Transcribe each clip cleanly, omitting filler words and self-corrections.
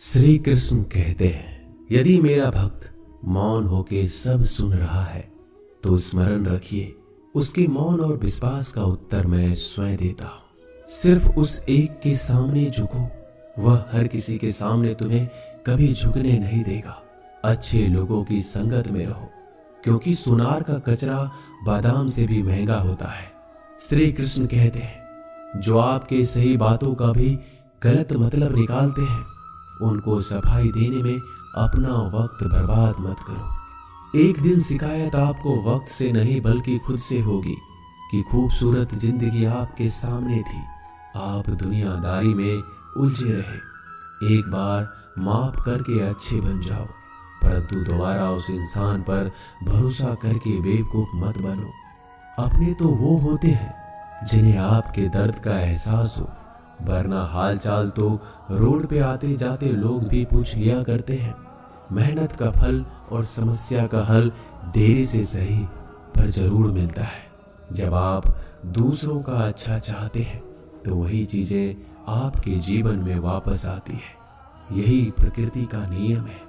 श्री कृष्ण कहते हैं, यदि मेरा भक्त मौन होके सब सुन रहा है तो स्मरण रखिए, उसके मौन और विश्वास का उत्तर मैं स्वयं देता हूं। सिर्फ उस एक के सामने झुको, वह हर किसी के सामने तुम्हें कभी झुकने नहीं देगा। अच्छे लोगों की संगत में रहो, क्योंकि सुनार का कचरा बादाम से भी महंगा होता है। श्री कृष्ण कहते हैं, जो आपके सही बातों का भी गलत मतलब निकालते हैं, उनको सफाई देने में अपना वक्त बर्बाद मत करो। एक दिन शिकायत आपको वक्त से नहीं बल्कि खुद से होगी कि खूबसूरत जिंदगी आपके सामने थी, आप दुनियादारी में उलझे रहे। एक बार माफ करके अच्छे बन जाओ, परंतु दोबारा उस इंसान पर भरोसा करके बेवकूफ मत बनो। अपने तो वो होते हैं जिन्हें आपके दर्द का एहसास हो, वरना हालचाल तो रोड पे आते जाते लोग भी पूछ लिया करते हैं। मेहनत का फल और समस्या का हल देरी से सही पर जरूर मिलता है। जब आप दूसरों का अच्छा चाहते हैं तो वही चीजें आपके जीवन में वापस आती है। यही प्रकृति का नियम है।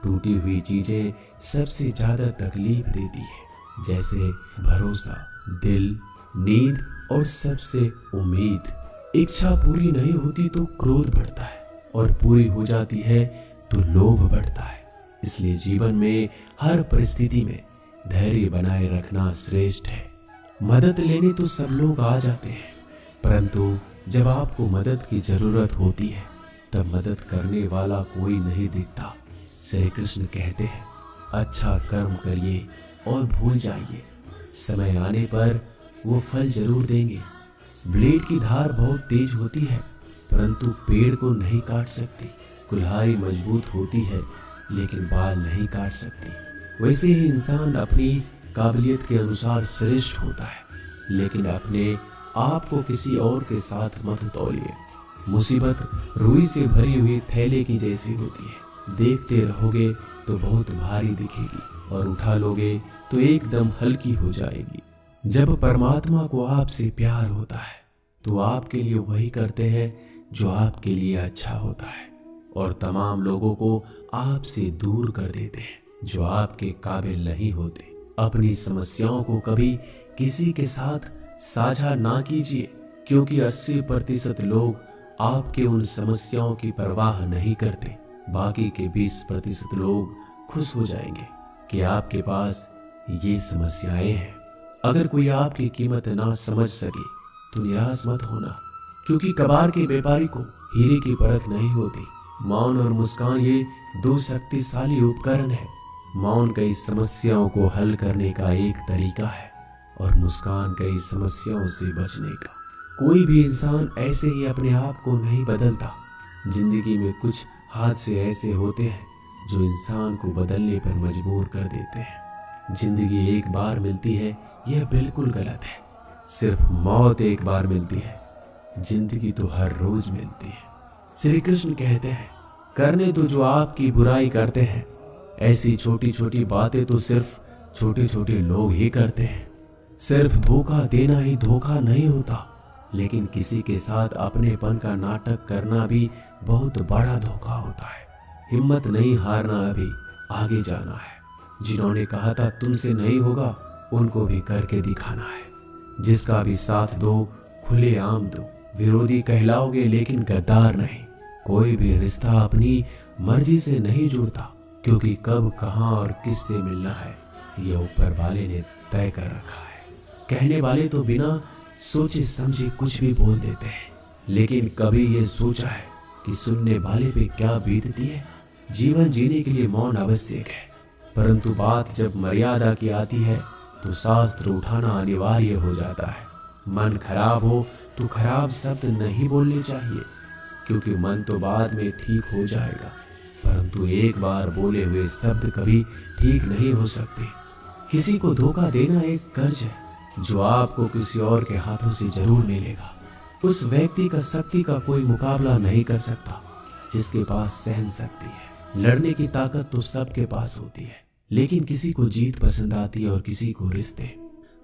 टूटी हुई चीजें सबसे ज्यादा तकलीफ देती है, जैसे भरोसा, दिल, नींद और सबसे उम्मीद। इच्छा पूरी नहीं होती तो क्रोध बढ़ता है, और पूरी हो जाती है तो लोभ बढ़ता है। इसलिए जीवन में हर परिस्थिति में धैर्य बनाए रखना श्रेष्ठ है। मदद लेने तो सब लोग आ जाते हैं, परंतु जब आपको मदद की जरूरत होती है तब मदद करने वाला कोई नहीं दिखता। श्री कृष्ण कहते हैं, अच्छा कर्म करिए और भूल जाइए, समय आने पर वो फल जरूर देंगे। ब्लेड की धार बहुत तेज होती है, परंतु पेड़ को नहीं काट सकती। कुल्हाड़ी मजबूत होती है, लेकिन बाल नहीं काट सकती। वैसे ही इंसान अपनी काबिलियत के अनुसार श्रेष्ठ होता है, लेकिन अपने आप को किसी और के साथ मत तौलिए। मुसीबत रुई से भरी हुई थैले की जैसी होती है, देखते रहोगे तो बहुत भारी दिखेगी और उठा लोगे तो एकदम हल्की हो जाएगी। जब परमात्मा को आपसे प्यार होता है तो आपके लिए वही करते हैं जो आपके लिए अच्छा होता है, और तमाम लोगों को आपसे दूर कर देते हैं जो आपके काबिल नहीं होते। अपनी समस्याओं को कभी किसी के साथ साझा ना कीजिए, क्योंकि 80% लोग आपके उन समस्याओं की परवाह नहीं करते। बाकी के 20% लोग खुश हो जाएंगे कि आपके पास ये समस्याएं हैं। अगर कोई आपकी कीमत ना समझ सके तो निराश मत होना, क्योंकि कबाड़ के व्यापारी को हीरे की परख नहीं होती। मौन और मुस्कान ये दो शक्तिशाली उपकरण है। मौन कई समस्याओं को हल करने का एक तरीका है, और मुस्कान कई समस्याओं से बचने का। कोई भी इंसान ऐसे ही अपने आप को नहीं बदलता। जिंदगी में कुछ हादसे ऐसे होते हैं जो इंसान को बदलने पर मजबूर कर देते हैं। जिंदगी एक बार मिलती है, यह बिल्कुल गलत है। सिर्फ मौत एक बार मिलती है, जिंदगी तो हर रोज मिलती है। श्री कृष्ण कहते हैं, करने तो जो आपकी बुराई करते हैं, ऐसी छोटी छोटी बातें तो सिर्फ छोटे छोटे लोग ही करते हैं। सिर्फ धोखा देना ही धोखा नहीं होता, लेकिन किसी के साथ अपनेपन का नाटक करना भी बहुत बड़ा धोखा होता है। हिम्मत नहीं हारना, अभी आगे जाना है। जिन्होंने कहा था तुमसे नहीं होगा, उनको भी करके दिखाना है। जिसका भी साथ दो, खुले आम दो। विरोधी कहलाओगे लेकिन गद्दार नहीं। कोई भी रिश्ता अपनी मर्जी से नहीं जुड़ता, क्योंकि कब, कहां और किससे मिलना है यह ऊपर वाले ने तय कर रखा है। कहने वाले तो बिना सोचे समझे कुछ भी बोल देते हैं, लेकिन कभी ये सोचा है कि सुनने वाले पे क्या बीतती है। जीवन जीने के लिए मौन आवश्यक है, परंतु बात जब मर्यादा की आती है तो शास्त्र उठाना अनिवार्य हो जाता है। मन खराब हो तो खराब शब्द नहीं बोलने चाहिए, क्योंकि मन तो बाद में ठीक हो जाएगा, परंतु एक बार बोले हुए शब्द कभी ठीक नहीं हो सकते। किसी को धोखा देना एक कर्ज है जो आपको किसी और के हाथों से जरूर मिलेगा। उस व्यक्ति का शक्ति का कोई मुकाबला नहीं कर सकता जिसके पास सहन शक्ति है। लड़ने की ताकत तो सबके पास होती है, लेकिन किसी को जीत पसंद आती है और किसी को रिश्ते।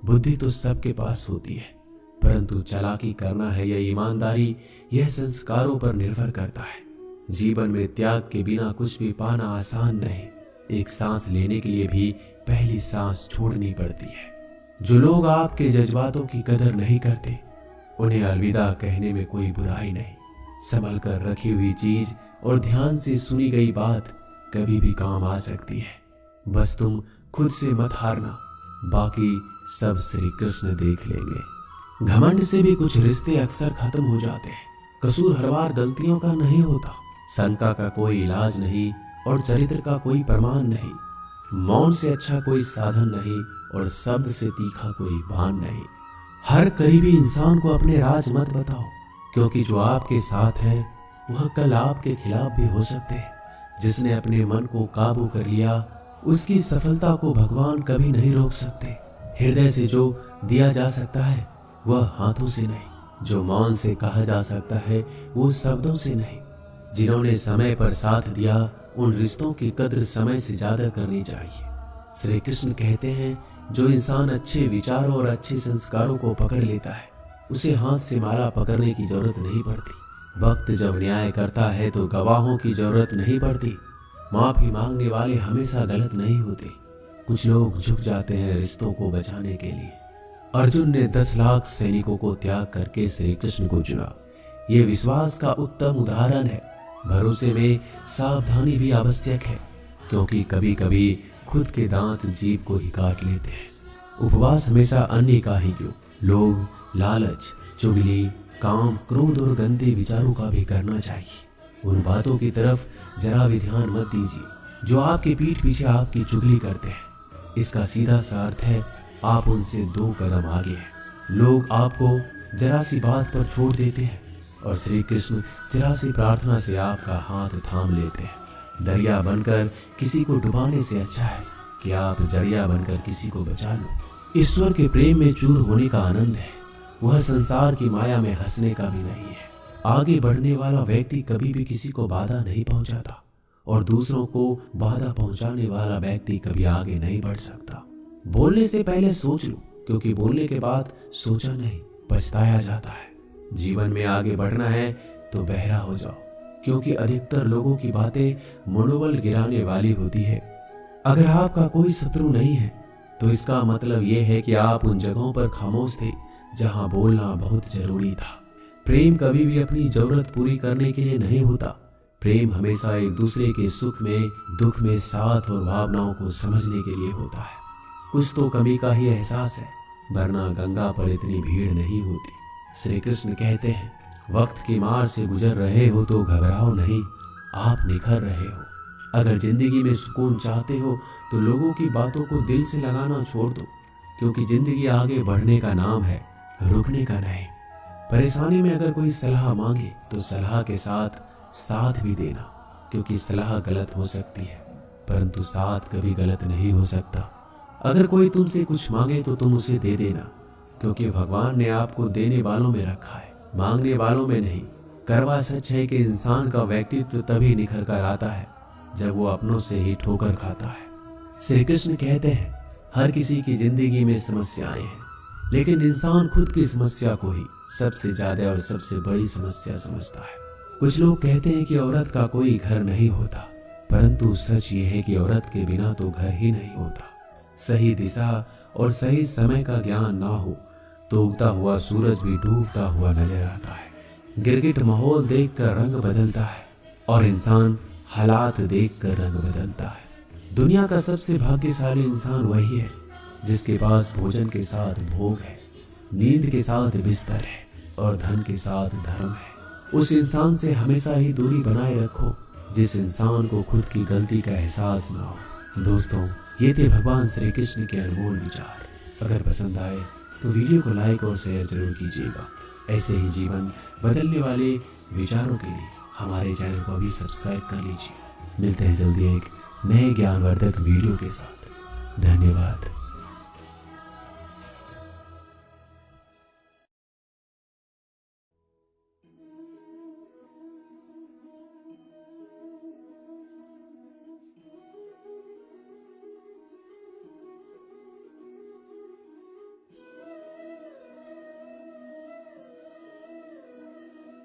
बुद्धि तो सबके पास होती है, परंतु चालाकी करना है या ईमानदारी, यह संस्कारों पर निर्भर करता है। जीवन में त्याग के बिना कुछ भी पाना आसान नहीं। एक सांस लेने के लिए भी पहली सांस छोड़नी पड़ती है। जो लोग आपके जज्बातों की कदर नहीं करते, उन्हें अलविदा कहने में कोई बुराई नहीं। संभल कर रखी हुई चीज और ध्यान से सुनी गई बात कभी भी काम आ सकती है। बस तुम खुद से मत हारना, बाकी सब श्री कृष्ण देख लेंगे। घमंड से भी कुछ रिश्ते अक्सर खत्म हो जाते हैं। कसूर हर बार गलतियों का नहीं होता। शंका का कोई इलाज नहीं और चरित्र का कोई प्रमाण नहीं। मौन से अच्छा कोई साधन नहीं और शब्द से तीखा कोई बाण नहीं। हर करीबी इंसान को अपने राज मत बताओ, क्योंकि जो आपके साथ है वह कल आपके खिलाफ भी हो सकते हैं। जिसने अपने मन को काबू कर लिया, उसकी सफलता को भगवान कभी नहीं रोक सकते। हृदय से जो दिया जा सकता है वह हाथों से नहीं। जो मौन से कहा जा सकता है वो शब्दों से नहीं। जिन्होंने समय पर साथ दिया, उन रिश्तों की कद्र समय से ज्यादा करनी चाहिए। श्री कृष्ण कहते हैं, जो इंसान अच्छे विचारों और अच्छे संस्कारों को पकड़ लेता है, उसे हाथ से माला पकड़ने की जरूरत नहीं पड़ती। वक्त जब न्याय करता है तो गवाहों की जरूरत नहीं पड़ती। माफी मांगने वाले हमेशा गलत नहीं होते। कुछ लोग झुक जाते हैं रिश्तों को बचाने के लिए। अर्जुन ने 10 लाख सैनिकों को त्याग करके श्री कृष्ण को चुना। ये विश्वास का उत्तम उदाहरण है। भरोसे में सावधानी भी आवश्यक है, क्योंकि कभी कभी खुद के दांत जीभ को ही काट लेते हैं। उपवास हमेशा अन्य का ही क्यों, लोग लालच, चुगली, काम, क्रोध और गंदे विचारों का भी करना चाहिए। उन बातों की तरफ जरा भी ध्यान मत दीजिए जो आपके पीठ पीछे आपकी चुगली करते हैं। इसका सीधा सा अर्थ है आप उनसे 2 कदम आगे हैं। लोग आपको जरा सी बात पर छोड़ देते हैं और श्री कृष्ण जरा सी प्रार्थना से आपका हाथ थाम लेते हैं। दरिया बनकर किसी को डुबाने से अच्छा है कि आप जरिया बनकर किसी को बचा लो। ईश्वर के प्रेम में चूर होने का आनंद है, वह संसार की माया में हंसने का भी नहीं है। आगे बढ़ने वाला व्यक्ति कभी भी किसी को बाधा नहीं पहुंचाता और दूसरों को बाधा पहुंचाने वाला व्यक्ति कभी आगे नहीं बढ़ सकता। बोलने से पहले सोच लो, क्योंकि बोलने के बाद सोचा नहीं पछताया जाता है। जीवन में आगे बढ़ना है तो बहरा हो जाओ, क्योंकि अधिकतर लोगों की बातें मनोबल गिराने वाली होती है। अगर आपका कोई शत्रु नहीं है तो इसका मतलब यह है कि आप उन जगहों पर खामोश थे जहां बोलना बहुत जरूरी था। प्रेम कभी भी अपनी जरूरत पूरी करने के लिए नहीं होता। प्रेम हमेशा एक दूसरे के सुख में दुख में साथ और भावनाओं को समझने के लिए होता है। कुछ तो कमी का ही एहसास है, वरना गंगा पर इतनी भीड़ नहीं होती। श्री कृष्ण कहते हैं, वक्त की मार से गुजर रहे हो तो घबराओ नहीं, आप निखर रहे हो। अगर जिंदगी में सुकून चाहते हो तो लोगों की बातों को दिल से लगाना छोड़ दो, क्योंकि जिंदगी आगे बढ़ने का नाम है, रुकने का नहीं। परेशानी में अगर कोई सलाह मांगे तो सलाह के साथ भी देना, क्योंकि सलाह गलत हो सकती है परंतु साथ कभी गलत नहीं हो सकता। अगर कोई तुमसे कुछ मांगे तो तुम उसे दे देना, क्योंकि भगवान ने आपको देने वालों में रखा है, मांगने वालों में नहीं। कड़वा सच है कि इंसान का व्यक्तित्व तभी निखर कर आता है जब वो अपनों से ही ठोकर खाता है। श्री कृष्ण कहते हैं, हर किसी की जिंदगी में समस्याएं हैं, लेकिन इंसान खुद की समस्या को ही सबसे ज्यादा और सबसे बड़ी समस्या समझता है। कुछ लोग कहते हैं कि औरत का कोई घर नहीं होता, परंतु सच ये है कि औरत के बिना तो घर ही नहीं होता। सही दिशा और सही समय का ज्ञान ना हो तो उगता हुआ सूरज भी डूबता हुआ नजर आता है। गिरगिट माहौल देखकर रंग बदलता है और इंसान हालात देखकर रंग बदलता है। दुनिया का सबसे भाग्यशाली इंसान वही है जिसके पास भोजन के साथ भोग है, नींद के साथ बिस्तर है और धन के साथ धर्म है। उस इंसान से हमेशा ही दूरी बनाए रखो जिस इंसान को खुद की गलती का एहसास ना हो। दोस्तों, ये थे भगवान श्री कृष्ण के अनमोल विचार। अगर पसंद आए तो वीडियो को लाइक और शेयर जरूर कीजिएगा। ऐसे ही जीवन बदलने वाले विचारों के लिए हमारे चैनल को अभी सब्सक्राइब कर लीजिए। मिलते हैं जल्दी एक नए ज्ञानवर्धक वीडियो के साथ। धन्यवाद।